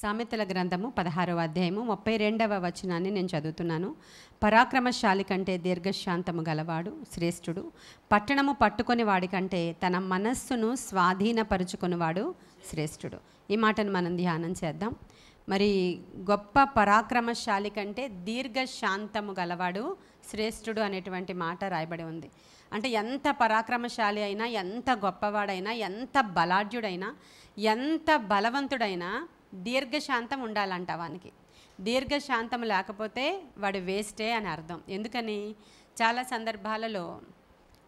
సామెతల గ్రంథము 16వ అధ్యాయము 32వ వచనాన్ని నేను చదువుతున్నాను. పరాక్రమశాలి కంటే దీర్ఘశాంతము గలవాడు శ్రేష్ఠుడు, పట్టణము పట్టుకొని వాడి కంటే తన మనస్సును స్వాధీనపరుచుకునివాడు శ్రేష్ఠుడు. ఈ మాటను మనం ధ్యానం చేద్దాం. మరి గొప్ప పరాక్రమశాలి కంటే దీర్ఘశాంతము గలవాడు శ్రేష్ఠుడు అనేటువంటి మాట రాయబడి ఉంది. అంటే ఎంత పరాక్రమశాలి అయినా, ఎంత గొప్పవాడైనా, ఎంత బలాఢ్యుడైనా, ఎంత బలవంతుడైనా దీర్ఘశాంతం ఉండాలంట వానికి. దీర్ఘశాంతం లేకపోతే వాడు వేస్టే అని అర్థం. ఎందుకని చాలా సందర్భాలలో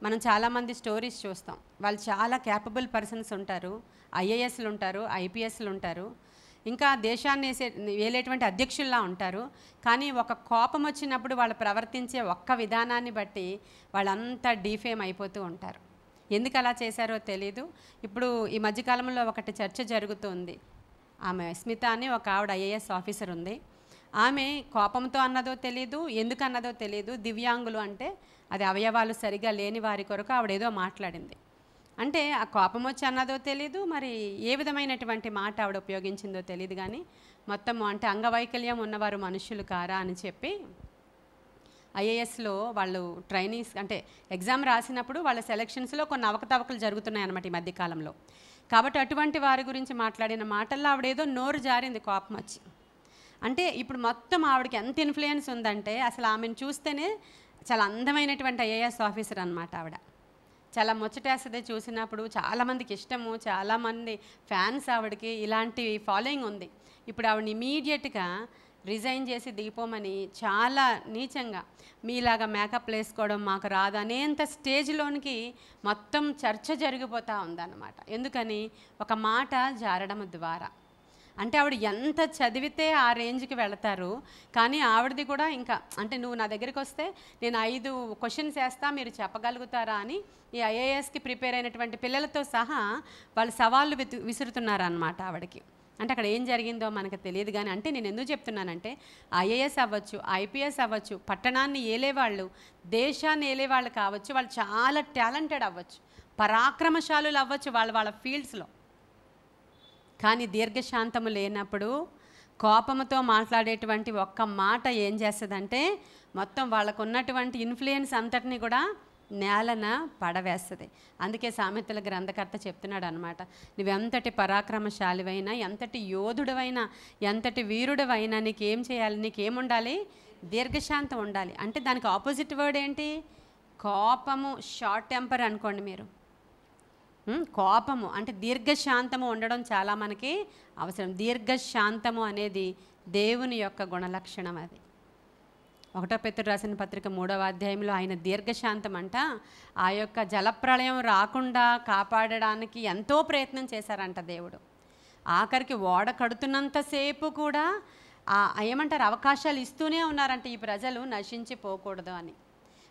మనం చాలామంది స్టోరీస్ చూస్తాం. వాళ్ళు చాలా క్యాపబుల్ పర్సన్స్ ఉంటారు, ఐఏఎస్లు ఉంటారు, ఐపీఎస్లు ఉంటారు, ఇంకా దేశాన్ని వేలేటువంటి అధ్యక్షుల్లా ఉంటారు. కానీ ఒక కోపం వచ్చినప్పుడు వాళ్ళు ప్రవర్తించే ఒక్క విధానాన్ని బట్టి వాళ్ళంతా డీఫేమ్ అయిపోతూ ఉంటారు. ఎందుకు అలా చేశారో తెలీదు. ఇప్పుడు ఈ మధ్యకాలంలో ఒకటి చర్చ జరుగుతుంది. ఆమె స్మిత అని ఒక ఆవిడ ఐఏఎస్ ఆఫీసర్ ఉంది. ఆమె కోపంతో అన్నదో తెలీదు, ఎందుకు అన్నదో తెలీదు. దివ్యాంగులు అంటే అది అవయవాలు సరిగా లేని వారి కొరకు ఆవిడేదో మాట్లాడింది. అంటే ఆ కోపం వచ్చి అన్నదో తెలీదు, మరి ఏ విధమైనటువంటి మాట ఆవిడ ఉపయోగించిందో తెలియదు. కానీ మొత్తము అంటే అంగవైకల్యం ఉన్నవారు మనుషులు కారా అని చెప్పి ఐఏఎస్లో వాళ్ళు ట్రైనీస్ అంటే ఎగ్జామ్ రాసినప్పుడు వాళ్ళ సెలక్షన్స్లో కొన్ని అవకతవకలు జరుగుతున్నాయి అన్నమాట ఈ మధ్యకాలంలో. కాబట్టి అటువంటి వారి గురించి మాట్లాడిన మాటల్లో ఆవిడేదో నోరు జారింది కోపం వచ్చి. అంటే ఇప్పుడు మొత్తం ఆవిడకి ఎంత ఇన్ఫ్లుయెన్స్ ఉందంటే అసలు ఆమెను చూస్తేనే చాలా అందమైనటువంటి ఐఏఎస్ ఆఫీసర్ అనమాట ఆవిడ. చాలా ముచ్చటేస్తుంది చూసినప్పుడు, చాలామందికి ఇష్టము, చాలామంది ఫ్యాన్స్ ఆవిడకి, ఇలాంటి ఫాలోయింగ్ ఉంది. ఇప్పుడు ఆవిడని ఇమీడియట్గా రిజైన్ చేసి దిగిపోమని చాలా నీచంగా మీలాగా మేకప్ వేసుకోవడం మాకు రాదు అనేంత స్టేజ్లోనికి మొత్తం చర్చ జరిగిపోతూ ఉందన్నమాట. ఎందుకని ఒక మాట జారడం ద్వారా. అంటే ఆవిడ ఎంత చదివితే ఆ రేంజ్కి వెళతారు. కానీ ఆవిడది కూడా ఇంకా అంటే నువ్వు నా దగ్గరికి వస్తే నేను 5 క్వశ్చన్స్ వేస్తా, మీరు చెప్పగలుగుతారా అని ఈ ఐఏఎస్కి ప్రిపేర్ అయినటువంటి పిల్లలతో సహా వాళ్ళు సవాళ్ళు విసురుతున్నారన్నమాట ఆవిడకి. అంటే అక్కడ ఏం జరిగిందో మనకు తెలియదు. కానీ అంటే నేను ఎందుకు చెప్తున్నానంటే ఐఏఎస్ అవ్వచ్చు, ఐపీఎస్ అవ్వచ్చు, పట్టణాన్ని ఏలేవాళ్ళు, దేశాన్ని ఏలేవాళ్ళు కావచ్చు, వాళ్ళు చాలా టాలెంటెడ్ అవ్వచ్చు, పరాక్రమశాలులు అవ్వచ్చు వాళ్ళ ఫీల్డ్స్లో. కానీ దీర్ఘశాంతము లేనప్పుడు కోపంతో మాట్లాడేటువంటి ఒక్క మాట ఏం చేస్తుందంటే మొత్తం వాళ్ళకు ఉన్నటువంటి ఇన్ఫ్లుయెన్స్ అంతటిని కూడా నేలన పడవేస్తుంది. అందుకే సామెతల గ్రంథకర్త చెప్తున్నాడు అనమాట, నువ్వెంతటి పరాక్రమశాలివైనా, ఎంతటి యోధుడవైనా, ఎంతటి వీరుడవైనా నీకేం చేయాలి, నీకేముండాలి, దీర్ఘశాంతం ఉండాలి. అంటే దానికి ఆపోజిట్ వర్డ్ ఏంటి? కోపము, షార్ట్ టెంపర్ అనుకోండి మీరు. కోపము అంటే దీర్ఘశాంతము ఉండడం చాలా మనకి అవసరం. దీర్ఘశాంతము అనేది దేవుని యొక్క గుణలక్షణం. అది 1 పేతురు రాసిన పత్రిక 3వ అధ్యాయంలో ఆయన దీర్ఘశాంతం అంట ఆ యొక్క జలప్రళయం రాకుండా కాపాడడానికి ఎంతో ప్రయత్నం చేశారంట దేవుడు. ఆఖరికి ఓడ కడుతున్నంతసేపు కూడా ఏమంటారు అవకాశాలు ఇస్తూనే ఉన్నారంట ఈ ప్రజలు నశించిపోకూడదు అని.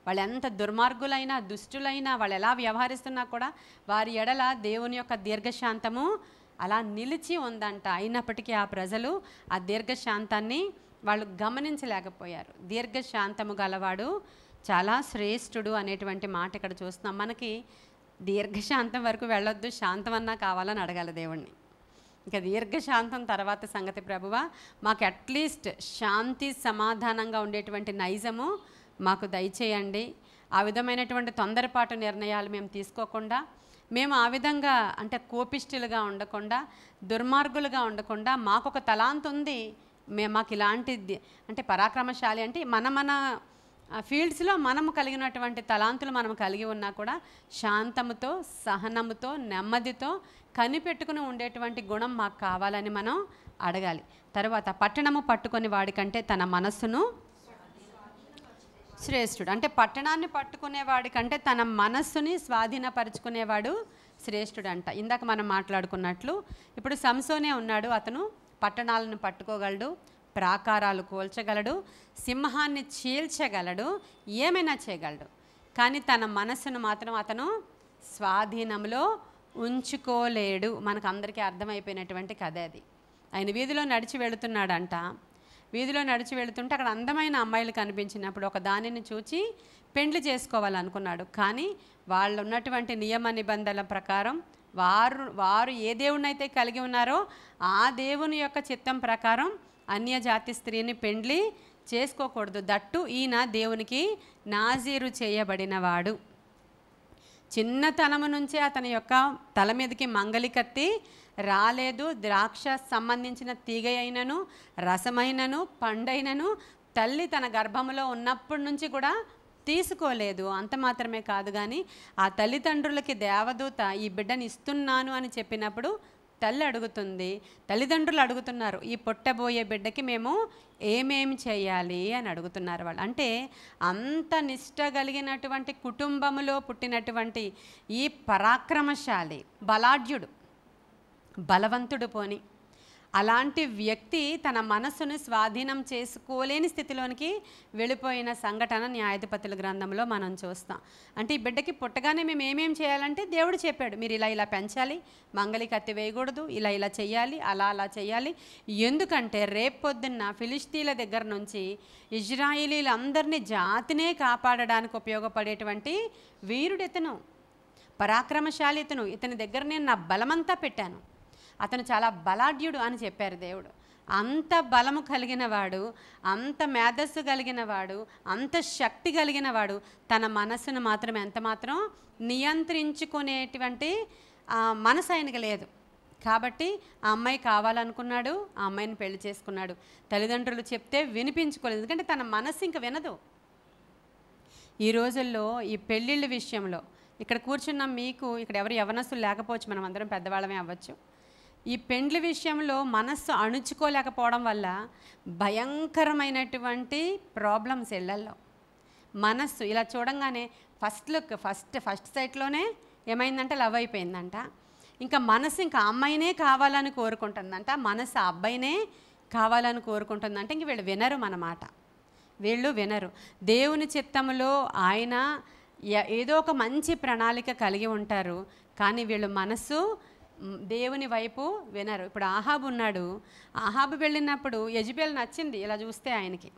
వాళ్ళు ఎంత దుర్మార్గులైనా, దుష్టులైనా, వాళ్ళు ఎలా వ్యవహరిస్తున్నా కూడా వారి ఎడల దేవుని యొక్క దీర్ఘశాంతము అలా నిలిచి ఉందంట. అయినప్పటికీ ఆ ప్రజలు ఆ దీర్ఘశాంతాన్ని వాళ్ళు గమనించలేకపోయారు. దీర్ఘశాంతము గలవాడు చాలా శ్రేష్ఠుడు అనేటువంటి మాట ఇక్కడ చూస్తున్నాం. మనకి దీర్ఘశాంతం వరకు వెళ్ళొద్దు, శాంతం అన్నా కావాలని అడగాలి దేవుణ్ణి. ఇంకా దీర్ఘశాంతం తర్వాత సంగతి ప్రభువా, మాకు అట్లీస్ట్ శాంతి సమాధానంగా ఉండేటువంటి నైజము మాకు దయచేయండి. ఆ విధమైనటువంటి తొందరపాటు నిర్ణయాలు మేము తీసుకోకుండా, మేము ఆ విధంగా అంటే కోపిష్ఠులుగా ఉండకుండా, దుర్మార్గులుగా ఉండకుండా, మాకు ఒక తలాంతు ఉంది, మాకు ఇలాంటి అంటే పరాక్రమశాలి అంటే మన ఫీల్డ్స్లో మనము కలిగినటువంటి తలాంతులు మనం కలిగి ఉన్నా కూడా శాంతముతో, సహనముతో, నెమ్మదితో కనిపెట్టుకుని ఉండేటువంటి గుణం మాకు కావాలని మనం అడగాలి. తర్వాత పట్టణము పట్టుకొని వాడికంటే తన మనస్సును శ్రేష్ఠుడు. అంటే పట్టణాన్ని పట్టుకునేవాడి కంటే తన మనస్సుని స్వాధీనపరుచుకునేవాడు శ్రేష్ఠుడు అంట. ఇందాక మనం మాట్లాడుకున్నట్లు ఇప్పుడు సంసోనే ఉన్నాడు. అతను పట్టణాలను పట్టుకోగలడు, ప్రాకారాలు కూల్చగలడు, సింహాన్ని చీల్చగలడు, ఏమైనా చేయగలడు. కానీ తన మనస్సును మాత్రం అతను స్వాధీనంలో ఉంచుకోలేడు. మనకు అందరికీ అర్థమైపోయినటువంటి కథ అది. ఆయన వీధిలో నడిచి వెళుతున్నాడంట. వీధిలో నడిచి వెళుతుంటే అక్కడ అందమైన అమ్మాయిలు కనిపించినప్పుడు ఒక దానిని చూచి పెండ్లి చేసుకోవాలనుకున్నాడు. కానీ వాళ్ళు ఉన్నటువంటి నియమ నిబంధనల ప్రకారం వారు ఏ దేవుణ్ణైతే కలిగి ఉన్నారో ఆ దేవుని యొక్క చిత్తం ప్రకారం అన్యజాతి స్త్రీని పెండ్లి చేసుకోకూడదు. దట్టు ఈయన దేవునికి నాజీరు చేయబడినవాడు. చిన్నతనము నుంచే అతని యొక్క తల మీదకి మంగలి కత్తి రాలేదు. ద్రాక్ష సంబంధించిన తీగ అయినను రసమైనను పండైనను తల్లి తన గర్భంలో ఉన్నప్పటి నుంచి కూడా తీసుకోలేదు. అంత మాత్రమే కాదు, కానీ ఆ తల్లిదండ్రులకి దేవదూత ఈ బిడ్డని ఇస్తున్నాను అని చెప్పినప్పుడు తల్లి అడుగుతుంది, తల్లిదండ్రులు అడుగుతున్నారు, ఈ పుట్టబోయే బిడ్డకి మేము ఏమేమి చేయాలి అని అడుగుతున్నారు వాళ్ళు. అంటే అంత నిష్ట కలిగినటువంటి కుటుంబములో పుట్టినటువంటి ఈ పరాక్రమశాలి, బలాఢ్యుడు, బలవంతుడు పోని అలాంటి వ్యక్తి తన మనస్సును స్వాధీనం చేసుకోలేని స్థితిలోనికి వెళ్ళిపోయిన సంఘటన న్యాయాధిపతుల గ్రంథంలో మనం చూస్తాం. అంటే ఈ బిడ్డకి పుట్టగానే మేము ఏమేం చేయాలంటే దేవుడు చెప్పాడు, మీరు ఇలా పెంచాలి, మంగలి కత్తి వేయకూడదు, ఇలా చేయాలి, అలా చేయాలి. ఎందుకంటే రేపొద్దున్న ఫిలిస్తీన్ల దగ్గర నుంచి ఇజ్రాయేలీలందరినీ జాతినే కాపాడడానికి ఉపయోగపడేటువంటి వీరుడితను, పరాక్రమశాలి ఇతని దగ్గర నేను నా బలమంతా పెట్టాను, అతను చాలా బలాఢ్యుడు అని చెప్పారు దేవుడు. అంత బలము కలిగిన వాడు, అంత మేధస్సు కలిగిన వాడు, అంత శక్తి కలిగిన వాడు తన మనస్సును మాత్రం ఎంత మాత్రం నియంత్రించుకునేటువంటి మనసు ఆయనకి లేదు. కాబట్టి ఆ అమ్మాయి కావాలనుకున్నాడు, ఆ అమ్మాయిని పెళ్లి చేసుకున్నాడు. తల్లిదండ్రులు చెప్తే వినిపించుకోలేదు, ఎందుకంటే తన మనస్సు ఇంక వినదు. ఈ రోజుల్లో ఈ పెళ్ళిళ్ళ విషయంలో ఇక్కడ కూర్చున్న మీకు ఇక్కడ ఎవరు యవనస్తులు లేకపోవచ్చు, మనం అందరం పెద్దవాళ్ళమే అవ్వచ్చు. ఈ పెండ్లి విషయంలో మనస్సు అణుచుకోలేకపోవడం వల్ల భయంకరమైనటువంటి ప్రాబ్లమ్స్ ఇళ్లల్లో. మనస్సు ఇలా చూడంగానే ఫస్ట్ సైట్లోనే ఏమైందంటే లవ్ అయిపోయిందంట. ఇంకా మనసు ఇంకా అమ్మాయినే కావాలని కోరుకుంటుందంట, మనసు ఆ అబ్బాయినే కావాలని కోరుకుంటుందంట. ఇంక వీళ్ళు వినరు మన మాట, వీళ్ళు వినరు. దేవుని చిత్తములో ఆయన ఏదో ఒక మంచి ప్రణాళిక కలిగి ఉంటారు, కానీ వీళ్ళు మనస్సు దేవుని వైపు వినరు. ఇప్పుడు ఆహాబు ఉన్నాడు, ఆహాబు వెళ్ళినప్పుడు యెజబెల్ నచ్చింది. ఇలా చూస్తే ఆయనకి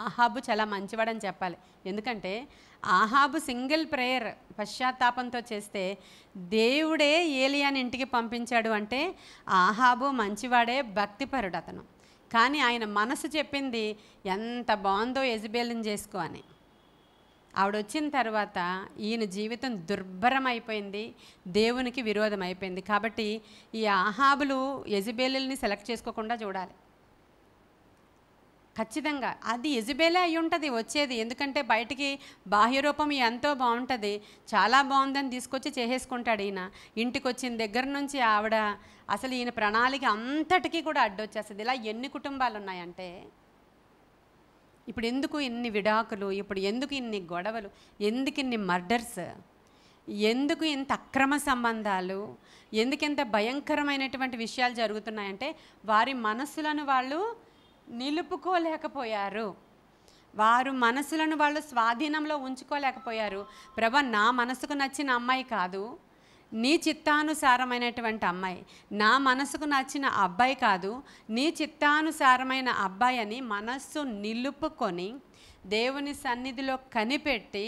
ఆహాబు చాలా మంచివాడని చెప్పాలి. ఎందుకంటే ఆహాబు సింగిల్ ప్రేయర్ పశ్చాత్తాపంతో చేస్తే దేవుడే ఏలియాని ఇంటికి పంపించాడు. అంటే ఆహాబు మంచివాడే, భక్తిపరుడు అతను. కానీ ఆయన మనసు చెప్పింది ఎంత బాగుందో యెజబెల్ని చేసుకో అని. ఆవిడ వచ్చిన తర్వాత ఈయన జీవితం దుర్భరం అయిపోయింది, దేవునికి విరోధం అయిపోయింది. కాబట్టి ఈ ఆహాబులు యెజబెల్ని సెలెక్ట్ చేసుకోకుండా చూడాలి. ఖచ్చితంగా అది యెజబెలే అయి ఉంటుంది వచ్చేది. ఎందుకంటే బయటికి బాహ్యరూపం ఎంతో బాగుంటుంది, చాలా బాగుందని తీసుకొచ్చి చేసేసుకుంటాడు ఈయన. ఇంటికి వచ్చిన దగ్గర నుంచి ఆవిడ అసలు ఈయన ప్రణాళిక అంతటికీ కూడా అడ్డొచ్చేస్తుంది. ఇలా ఎన్ని కుటుంబాలు ఉన్నాయంటే, ఇప్పుడు ఎందుకు ఇన్ని విడాకులు, ఇప్పుడు ఎందుకు ఇన్ని గొడవలు, ఎందుకు ఇన్ని మర్డర్స్, ఎందుకు ఇంత అక్రమ సంబంధాలు, ఎందుకు ఇంత భయంకరమైనటువంటి విషయాలు జరుగుతున్నాయంటే వారి మనసులను వాళ్ళు నిలుపుకోలేకపోయారు, వారు మనసులను వాళ్ళు స్వాధీనంలో ఉంచుకోలేకపోయారు. ప్రభా, నా మనసుకు నచ్చిన అమ్మాయి కాదు, నీ చిత్తానుసారమైనటువంటి అమ్మాయి, నా మనసుకు నచ్చిన అబ్బాయి కాదు, నీ చిత్తానుసారమైన అబ్బాయి అని మనస్సు నిలుపుకొని దేవుని సన్నిధిలో కనిపెట్టి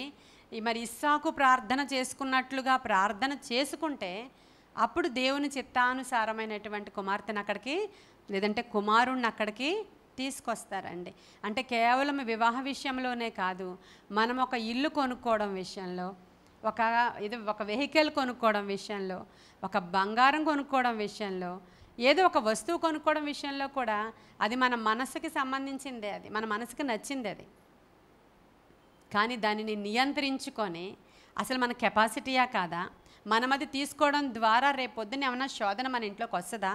మరి ఇస్సాకు ప్రార్థన చేసుకున్నట్లుగా ప్రార్థన చేసుకుంటే అప్పుడు దేవుని చిత్తానుసారమైనటువంటి కుమార్తెను అక్కడికి, లేదంటే కుమారుణ్ణి అక్కడికి తీసుకొస్తారండి. అంటే కేవలం వివాహ విషయంలోనే కాదు, మనం ఒక ఇల్లు కొనుక్కోవడం విషయంలో, ఒక వెహికల్ కొనుక్కోవడం విషయంలో, ఒక బంగారం కొనుక్కోవడం విషయంలో, ఏదో ఒక వస్తువు కొనుక్కోవడం విషయంలో కూడా అది మన మనసుకి సంబంధించిందే, అది మన మనసుకి నచ్చింది అది. కానీ దానిని నియంత్రించుకొని అసలు మన కెపాసిటీయా కాదా, మనం అది తీసుకోవడం ద్వారా రేపొద్దున ఏమైనా శోధన మన ఇంట్లోకి వస్తుందా,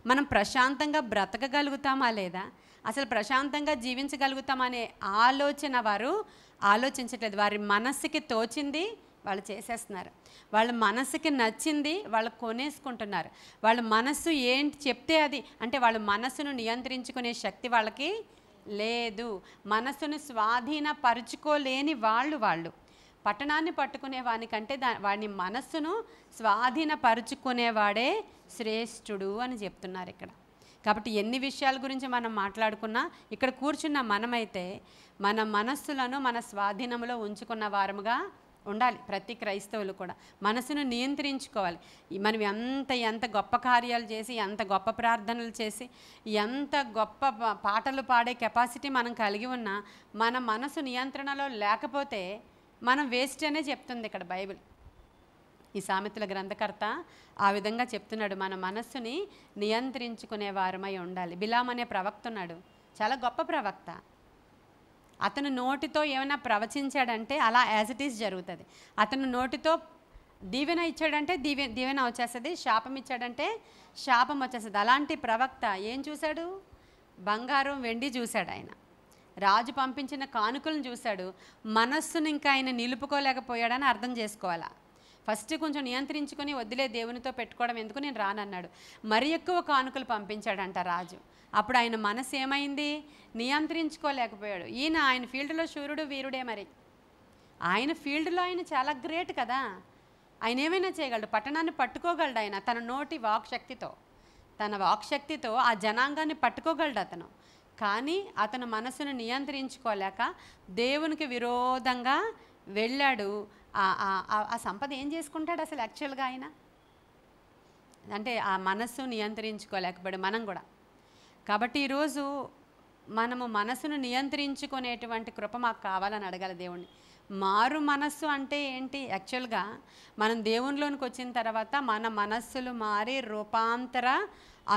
మనం ప్రశాంతంగా బ్రతకగలుగుతామా లేదా, అసలు ప్రశాంతంగా జీవించగలుగుతామనే ఆలోచన వారు ఆలోచించట్లేదు. వారి మనస్సుకి తోచింది వాళ్ళు చేసేస్తున్నారు, వాళ్ళ మనసుకి నచ్చింది వాళ్ళు కొనేసుకుంటున్నారు. వాళ్ళ మనస్సు ఏంటి చెప్తే అది, అంటే వాళ్ళ మనస్సును నియంత్రించుకునే శక్తి వాళ్ళకి లేదు, మనస్సును స్వాధీనపరుచుకోలేని వాళ్ళు పట్టణాన్ని పట్టుకునే వానికంటే వాడి మనస్సును స్వాధీనపరుచుకునేవాడే శ్రేష్ఠుడు అని చెప్తున్నారు ఇక్కడ. కాబట్టి ఎన్ని విషయాల గురించి మనం మాట్లాడుకున్నా ఇక్కడ కూర్చున్న మనమైతే మన మనస్సులను మన స్వాధీనంలో ఉంచుకున్న వారముగా ఉండాలి. ప్రతి క్రైస్తవులు కూడా మనసును నియంత్రించుకోవాలి. మనం ఎంత గొప్ప కార్యాలు చేసి, ఎంత గొప్ప ప్రార్థనలు చేసి, ఎంత గొప్ప పాటలు పాడే కెపాసిటీ మనం కలిగి ఉన్నా మన మనసు నియంత్రణలో లేకపోతే మనం వేస్ట్ అనే చెప్తుంది ఇక్కడ బైబిల్. ఈ సామెతల గ్రంథకర్త ఆ విధంగా చెప్తున్నాడు, మన మనస్సుని నియంత్రించుకునే వారమై ఉండాలి. బిలాం అనే ప్రవక్త ఉన్నాడు, చాలా గొప్ప ప్రవక్త. అతను నోటితో ఏమైనా ప్రవచించాడంటే అలా యాజ్ ఇట్ ఈస్ జరుగుతుంది. అతను నోటితో దీవెన ఇచ్చాడంటే దీవెన వచ్చేస్తుంది, శాపం ఇచ్చాడంటే శాపం వచ్చేస్తుంది. అలాంటి ప్రవక్త ఏం చూశాడు? బంగారం వెండి చూశాడు. ఆయన రాజు పంపించిన కానుకలను చూశాడు. మనస్సును ఇంకా ఆయన నిలుపుకోలేకపోయాడని అర్థం చేసుకోవాలా. ఫస్ట్ కొంచెం నియంత్రించుకొని వదిలే, దేవునితో పెట్టుకోవడం ఎందుకు, నేను రానన్నాడు. మరి ఎక్కువ కానుకలు పంపించాడంట రాజు. అప్పుడు ఆయన మనసు ఏమైంది? నియంత్రించుకోలేకపోయాడు. ఆయన ఫీల్డ్లో శూరుడు వీరుడే. మరి ఆయన ఫీల్డ్లో ఆయన చాలా గ్రేట్ కదా, ఆయన ఏమైనా చేయగలడు, పట్టణాన్ని పట్టుకోగలడు. ఆయన తన నోటి వాక్శక్తితో ఆ జనాంగాన్ని పట్టుకోగలడు అతను. కానీ అతను మనసును నియంత్రించుకోలేక దేవునికి విరోధంగా వెళ్ళాడు. ఆ సంపద ఏం చేసుకుంటాడు అసలు యాక్చువల్గా ఆయన? అంటే ఆ మనస్సు నియంత్రించుకోలేకపోయాడు. మనం కూడా. కాబట్టి ఈరోజు మనము మనసును నియంత్రించుకునేటువంటి కృప మాకు కావాలని అడగాలి దేవుణ్ణి. మారు మనస్సు అంటే ఏంటి? యాక్చువల్గా మనం దేవునిలోనికి వచ్చిన తర్వాత మన మనస్సులు మారి రూపాంతర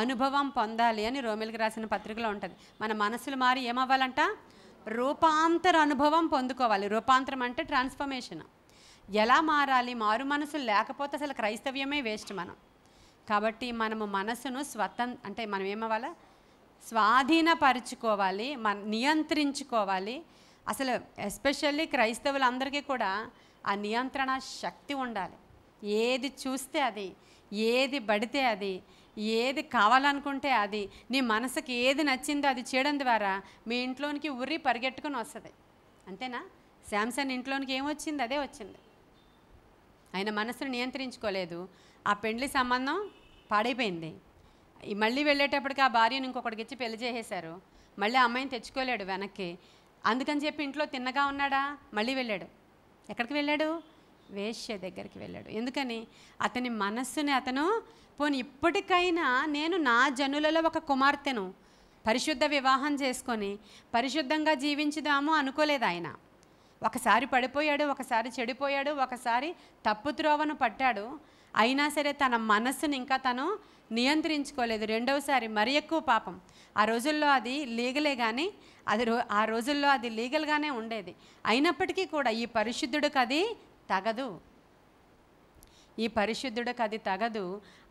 అనుభవం పొందాలి అని రోమిలికి రాసిన పత్రికలో ఉంటుంది. మన మనస్సులు మారి ఏమవ్వాలంట? రూపాంతర అనుభవం పొందుకోవాలి. రూపాంతరం అంటే ట్రాన్స్ఫర్మేషన్. ఎలా మారాలి? మారు మనసులు లేకపోతే అసలు క్రైస్తవ్యమే వేస్ట్ మనం. కాబట్టి మనము మనసును అంటే మనం ఏమవ్వాలా? స్వాధీనపరుచుకోవాలి, నియంత్రించుకోవాలి. అసలు ఎస్పెషల్లీ క్రైస్తవులందరికీ కూడా ఆ నియంత్రణ శక్తి ఉండాలి. ఏది చూస్తే అది, ఏది పడితే అది, ఏది కావాలనుకుంటే అది, నీ మనసుకి ఏది నచ్చిందో అది చేయడం ద్వారా మీ ఇంట్లోనికి ఉర్రి పరిగెట్టుకుని వస్తుంది. అంతేనా? శాంసన్ ఇంట్లోనికి ఏమొచ్చింది? అదే వచ్చింది. ఆయన మనసును నియంత్రించుకోలేదు, ఆ పెండ్లి సంబంధం పాడైపోయింది. మళ్ళీ వెళ్ళేటప్పటికి ఆ భార్యను ఇంకొకటికి ఇచ్చి పెళ్లి చేసేశారు. మళ్ళీ ఆ అమ్మాయిని తెచ్చుకోలేడు వెనక్కి. అందుకని చెప్పి ఇంట్లో తిన్నగా ఉన్నాడా? మళ్ళీ వెళ్ళాడు. ఎక్కడికి వెళ్ళాడు? వేశ్య దగ్గరికి వెళ్ళాడు. ఎందుకని? అతని మనస్సుని అతను పోనీ ఇప్పటికైనా నేను నా జనులలో ఒక కుమార్తెను పరిశుద్ధ వివాహం చేసుకొని పరిశుద్ధంగా జీవించుదాము అనుకోలేదు ఆయన. ఒకసారి పడిపోయాడు, ఒకసారి చెడిపోయాడు, ఒకసారి తప్పుత్రోవను పట్టాడు. అయినా సరే తన మనస్సుని ఇంకా తను నియంత్రించుకోలేదు. రెండవసారి మరి ఎక్కువ పాపం. ఆ రోజుల్లో అది లీగలే, కానీ ఆ రోజుల్లో అది లీగల్గానే ఉండేది. అయినప్పటికీ కూడా ఈ పరిశుద్ధుడికి అది తగదు. ఈ పరిశుద్ధుడికి అది తగదు.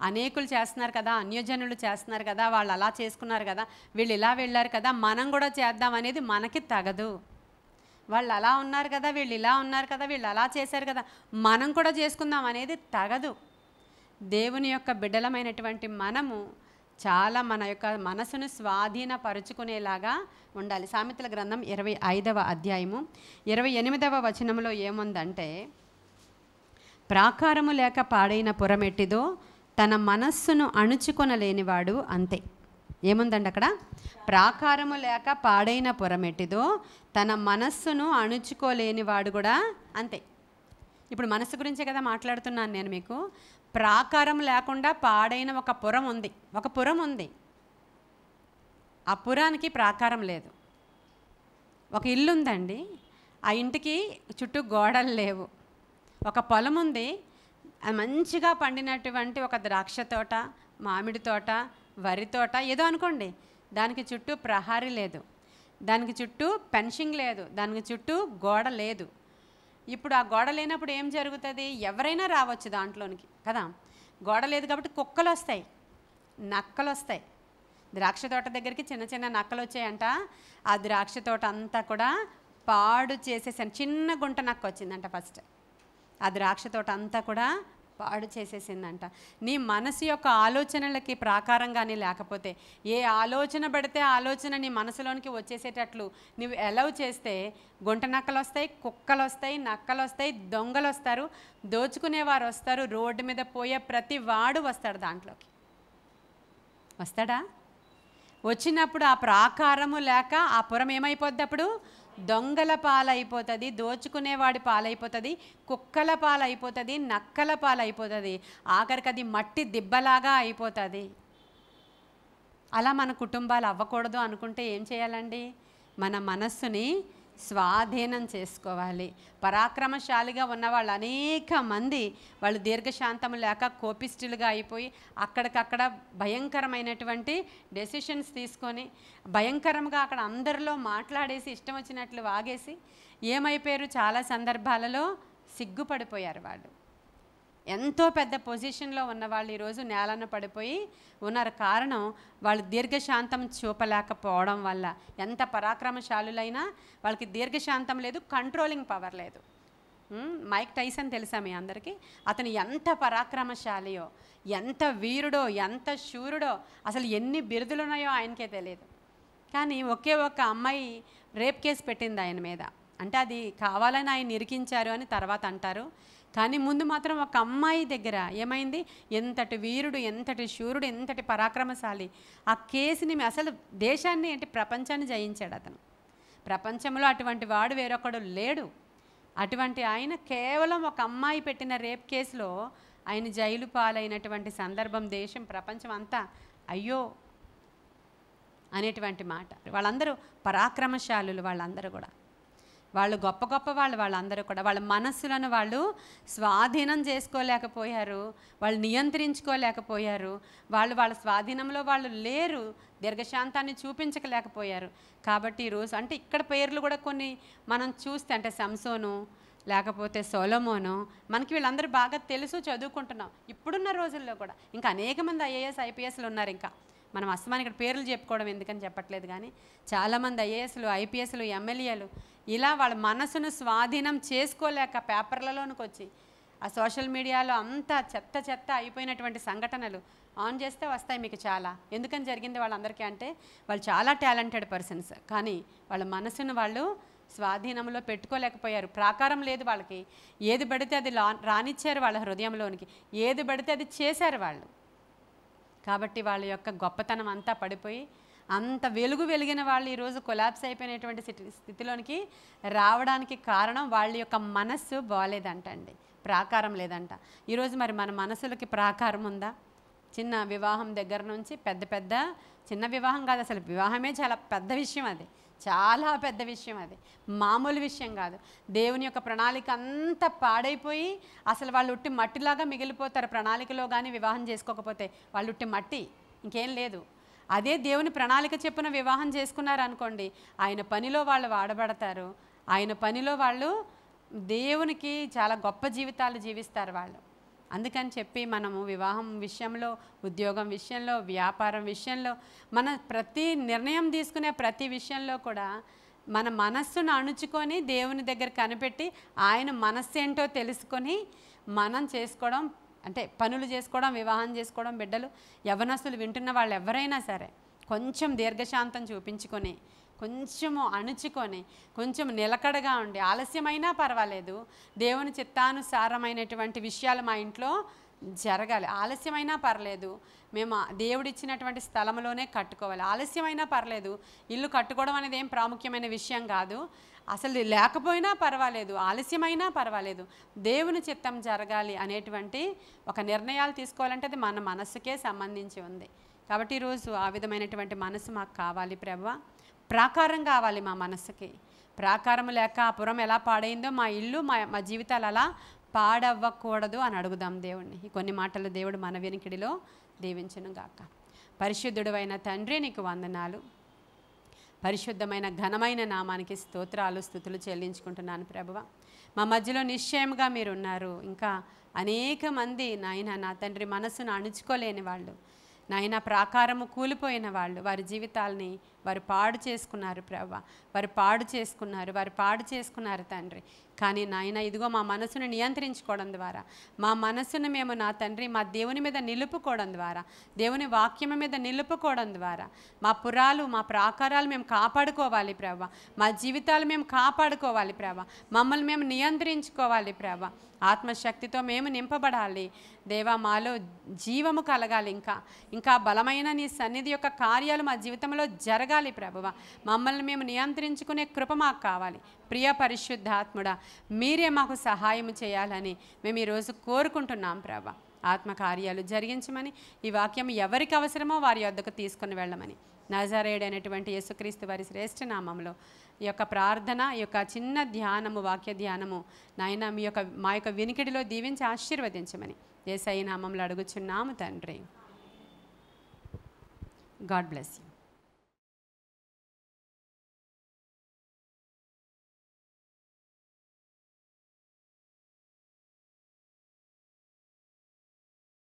అనేకులు చేస్తున్నారు కదా, అన్యజనులు చేస్తున్నారు కదా, వాళ్ళు అలా చేసుకున్నారు కదా, వీళ్ళు ఇలా వెళ్ళారు కదా, మనం కూడా చేద్దాం అనేది మనకి తగదు. వాళ్ళు అలా ఉన్నారు కదా, వీళ్ళు ఇలా ఉన్నారు కదా, వీళ్ళు అలా చేశారు కదా, మనం కూడా చేసుకుందాం అనేది తగదు. దేవుని యొక్క బిడ్డలమైనటువంటి మనము చాలా మన యొక్క మనసును స్వాధీనపరుచుకునేలాగా ఉండాలి. సామెతల గ్రంథం 25వ అధ్యాయము 28వ వచనంలో ఏముందంటే, ప్రాకారము లేక పాడైన పురమెట్టిదో తన మనస్సును అణుచుకొనలేనివాడు అంతే. ఏముందండి అక్కడ? ప్రాకారము లేక పాడైన పురమెట్టిదో తన మనస్సును అణుచుకోలేనివాడు కూడా అంతే. ఇప్పుడు మనస్సు గురించే కదా మాట్లాడుతున్నాను నేను మీకు. ప్రాకారం లేకుండా పాడైన ఒక పురం ఉంది. ఆ పురానికి ప్రాకారం లేదు. ఒక ఇల్లు ఉందండి, ఆ ఇంటికి చుట్టూ గోడలు లేవు. ఒక పొలం ఉంది, అది మంచిగా పండినటువంటి ఒక ద్రాక్ష తోట, మామిడి తోట, వరి తోట ఏదో అనుకోండి. దానికి చుట్టూ ప్రహారీ లేదు, దానికి చుట్టూ ఫెన్సింగ్ లేదు, దానికి చుట్టూ గోడ లేదు. ఇప్పుడు ఆ గోడ లేనప్పుడు ఏం జరుగుతుంది? ఎవరైనా రావచ్చు దాంట్లోనికి కదా. గోడ లేదు కాబట్టి కుక్కలు వస్తాయి, నక్కలు వస్తాయి. ద్రాక్ష తోట దగ్గరికి చిన్న చిన్న నక్కలు వచ్చాయంట. ఆ ద్రాక్ష తోట అంతా కూడా పాడు చేసేసాను. చిన్న గుంట నక్క వచ్చిందంట ఫస్ట్. ఆ ద్రాక్ష తోట అంతా కూడా పాడు చేసేసిందంట. నీ మనసు యొక్క ఆలోచనలకి ప్రాకారంగానే లేకపోతే, ఏ ఆలోచన పడితే ఆలోచన నీ మనసులోనికి వచ్చేసేటట్లు నువ్వు అలౌ చేస్తే గుంట నక్కలు వస్తాయి, కుక్కలు వస్తాయి, నక్కలు వస్తాయి, దొంగలు వస్తారు, దోచుకునేవారు వస్తారు, రోడ్డు మీద పోయే ప్రతి వాడు వస్తాడు. దాంట్లోకి వస్తాడా? వచ్చినప్పుడు ఆ ప్రాకారము లేక ఆ పురం ఏమైపోద్ది? అప్పుడు దొంగల పాలైపోతుంది, దోచుకునేవాడి పాలైపోతుంది, కుక్కల పాలైపోతుంది, నక్కల పాలైపోతుంది, ఆఖరికి అది మట్టి దిబ్బలాగా అయిపోతుంది. అలా మన కుటుంబాలు అవ్వకూడదు అనుకుంటే ఏం చేయాలండి? మన మనస్సుని స్వాధీనం చేసుకోవాలి. పరాక్రమశాలిగా ఉన్న వాళ్ళు అనేక మంది వాళ్ళు దీర్ఘశాంతం లేక కోపిస్టులుగా అయిపోయి అక్కడికక్కడ భయంకరమైనటువంటి డెసిషన్స్ తీసుకొని భయంకరంగా అక్కడ అందరిలో మాట్లాడేసి ఇష్టం వచ్చినట్లు వాగేసి ఏమైపోయారు? చాలా సందర్భాలలో సిగ్గుపడిపోయారు. వాళ్ళు ఎంతో పెద్ద పొజిషన్లో ఉన్నవాళ్ళు ఈరోజు నేలన పడిపోయి ఉన్నారు. కారణం వాళ్ళు దీర్ఘశాంతం చూపలేకపోవడం వల్ల. ఎంత పరాక్రమశాలులైనా వాళ్ళకి దీర్ఘశాంతం లేదు, కంట్రోలింగ్ పవర్ లేదు. మైక్ టైసన్ తెలుసా మీ అందరికీ? అతను ఎంత పరాక్రమశాలియో, ఎంత వీరుడో, ఎంత శూరుడో, అసలు ఎన్ని బిరుదులు ఉన్నాయో ఆయనకే తెలియదు. కానీ ఒకే ఒక అమ్మాయి రేప్ కేసు పెట్టింది ఆయన మీద. అంటే అది కావాలని ఆయన ఇరికించారు అని తర్వాత అంటారు. కానీ ముందు మాత్రం ఒక అమ్మాయి దగ్గర ఏమైంది? ఎంతటి వీరుడు, ఎంతటి శూరుడు, ఎంతటి పరాక్రమశాలి. ఆ కేసుని అసలు దేశాన్ని అంటే ప్రపంచాన్ని జయించాడు అతను. ప్రపంచంలో అటువంటి వాడు వేరొకడు లేడు. అటువంటి ఆయన కేవలం ఒక అమ్మాయి పెట్టిన రేప్ కేసులో ఆయన జైలు పాలైనటువంటి సందర్భం దేశం, ప్రపంచం అంతా అయ్యో అనేటువంటి మాట. వాళ్ళందరూ పరాక్రమశాలులు, వాళ్ళందరూ కూడా వాళ్ళు గొప్ప గొప్ప వాళ్ళందరూ కూడా వాళ్ళ మనస్సులను వాళ్ళు స్వాధీనం చేసుకోలేకపోయారు, వాళ్ళు నియంత్రించుకోలేకపోయారు, వాళ్ళ స్వాధీనంలో వాళ్ళు లేరు, దీర్ఘశాంతాన్ని చూపించలేకపోయారు. కాబట్టి ఈరోజు అంటే ఇక్కడ పేర్లు కూడా కొన్ని మనం చూస్తే అంటే సంసోను లేకపోతే సొలొమోను మనకి వీళ్ళందరూ బాగా తెలుసు, చదువుకుంటున్నాం ఇప్పుడున్న రోజుల్లో కూడా. ఇంకా అనేక మంది ఐఏఎస్ ఐపీఎస్లు ఉన్నారు. ఇంకా మనం అస్తమానం ఇక్కడ పేర్లు చెప్పుకోవడం ఎందుకని చెప్పట్లేదు. కానీ చాలామంది ఐఏఎస్లు ఐపీఎస్లు ఎమ్మెల్యేలు ఇలా వాళ్ళ మనసును స్వాధీనం చేసుకోలేక పేపర్లలోనికి వచ్చి ఆ సోషల్ మీడియాలో అంతా చెత్త చెత్త అయిపోయినటువంటి సంఘటనలు ఆన్ చేస్తే వస్తాయి మీకు చాలా. ఎందుకని జరిగింది వాళ్ళందరికీ అంటే వాళ్ళు చాలా టాలెంటెడ్ పర్సన్స్, కానీ వాళ్ళ మనసును వాళ్ళు స్వాధీనంలో పెట్టుకోలేకపోయారు. ప్రాకారం లేదు వాళ్ళకి. ఏది పడితే అది రానిచ్చారు వాళ్ళ హృదయంలోనికి, ఏది పడితే అది చేశారు వాళ్ళు. కాబట్టి వాళ్ళ యొక్క గొప్పతనం అంతా పడిపోయి అంత వెలిగిన వాళ్ళు ఈరోజు కొలాప్స్ అయిపోయినటువంటి స్థితిలోనికి రావడానికి కారణం వాళ్ళ యొక్క మనస్సు బాగాలేదంటండి, ప్రాకారం లేదంట. ఈరోజు మరి మన మనసులకి ప్రాకారం ఉందా? చిన్న వివాహం దగ్గర నుంచి పెద్ద చిన్న వివాహం కాదు, అసలు వివాహమే చాలా పెద్ద విషయం, అది చాలా పెద్ద విషయం, అది మామూలు విషయం కాదు. దేవుని యొక్క ప్రణాళిక అంతా పాడైపోయి అసలు వాళ్ళు ఉట్టి మట్టిలాగా మిగిలిపోతారు. ప్రణాళికలో కానీ వివాహం చేసుకోకపోతే వాళ్ళు ఉట్టి మట్టి, ఇంకేం లేదు. అదే దేవుని ప్రణాళిక చెప్పున వివాహం చేసుకున్నారు అనుకోండి, ఆయన పనిలో వాళ్ళు వాడబడతారు, ఆయన పనిలో వాళ్ళు దేవునికి చాలా గొప్ప జీవితాలు జీవిస్తారు వాళ్ళు. అందుకని చెప్పి మనము వివాహం విషయంలో, ఉద్యోగం విషయంలో, వ్యాపారం విషయంలో, మన ప్రతి నిర్ణయం తీసుకునే ప్రతి విషయంలో కూడా మన మనస్సును అణుచుకొని దేవుని దగ్గర కనిపెట్టి ఆయన మనస్సు ఏంటో తెలుసుకొని మనం చేసుకోవడం, అంటే పనులు చేసుకోవడం, వివాహం చేసుకోవడం, బిడ్డలు యవ్వనస్తులు వింటున్న వాళ్ళు ఎవరైనా సరే కొంచెం దీర్ఘశాంతం చూపించుకొని, కొంచెము అణుచుకొని, కొంచెం నిలకడగా ఉండి, ఆలస్యమైనా పర్వాలేదు, దేవుని చిత్తానుసారమైనటువంటి విషయాలు మా ఇంట్లో జరగాలి. ఆలస్యమైనా పర్లేదు, మేము దేవుడిచ్చినటువంటి స్థలంలోనే కట్టుకోవాలి. ఆలస్యమైనా పర్లేదు, ఇల్లు కట్టుకోవడం అనేది ఏం ప్రాముఖ్యమైన విషయం కాదు. అసలు లేకపోయినా పర్వాలేదు, ఆలస్యమైనా పర్వాలేదు, దేవుని చిత్తం జరగాలి అనేటువంటి ఒక నిర్ణయాలు తీసుకోవాలంటే అది మన మనస్సుకే సంబంధించి ఉంది. కాబట్టి ఈరోజు ఆ విధమైనటువంటి మనసు మాకు కావాలి ప్రభువా. ప్రాకారం కావాలి మా మనసుకి. ప్రాకారం లేక ఆ పురం ఎలా పాడైందో మా ఇల్లు, మా జీవితాలు అలా పాడవ్వకూడదు అని అడుగుదాం దేవుణ్ణి. ఈ కొన్ని మాటలు దేవుడు మన వెనుకిడిలో దీవించును గాక. పరిశుద్ధుడు అయిన తండ్రి, నీకు వందనాలు. పరిశుద్ధమైన ఘనమైన నామానికి స్తోత్రాలు, స్తుతులు చెల్లించుకుంటున్నాను ప్రభువా. మా మధ్యలో నిశ్చయంగా మీరున్నారు. ఇంకా అనేక మంది నాయన నా తండ్రి మనసును అణుచుకోలేని వాళ్ళు, నాయన ప్రాకారము కూలిపోయిన వాళ్ళు, వారి జీవితాలని వారు పాడు చేసుకున్నారు ప్రభువా. వారు పాడు చేసుకున్నారు తండ్రి. కానీ నాయన ఇదిగో మా మనసును నియంత్రించుకోవడం ద్వారా, మా మనసును మేము నా తండ్రి మా దేవుని మీద నిలుపుకోవడం ద్వారా, దేవుని వాక్యం మీద నిలుపుకోవడం ద్వారా మా పురాలు మా ప్రాకారాలు మేము కాపాడుకోవాలి ప్రభా. మా జీవితాలు మేము కాపాడుకోవాలి ప్రభా. మమ్మల్ని మేము నియంత్రించుకోవాలి ప్రభా. ఆత్మశక్తితో మేము నింపబడాలి దేవా. మాలో జీవము కలగాలి, ఇంకా బలమైన నీ సన్నిధి యొక్క కార్యాలు మా జీవితంలో జరగాలి ప్రభువా. మమ్మల్ని మేము నియంత్రించుకునే కృప మాకు కావాలి. ప్రియ పరిశుద్ధాత్ముడా, మీరే మాకు సహాయం చేయాలని మేము ఈరోజు కోరుకుంటున్నాం ప్రభా. ఆత్మకార్యాలు జరిగించమని, ఈ వాక్యం ఎవరికి అవసరమో వారి వద్దకు తీసుకుని వెళ్ళమని, నజరేయుడైనటువంటి యేసుక్రీస్తు వారి శ్రేష్ఠ నామంలో ఈ యొక్క ప్రార్థన, ఈ యొక్క చిన్న ధ్యానము, వాక్య ధ్యానము నాయన మా యొక్క వినికిడిలో దీవించి ఆశీర్వదించమని యేసయ్య నామంలో అడుగుచున్నాము తండ్రి. God bless you.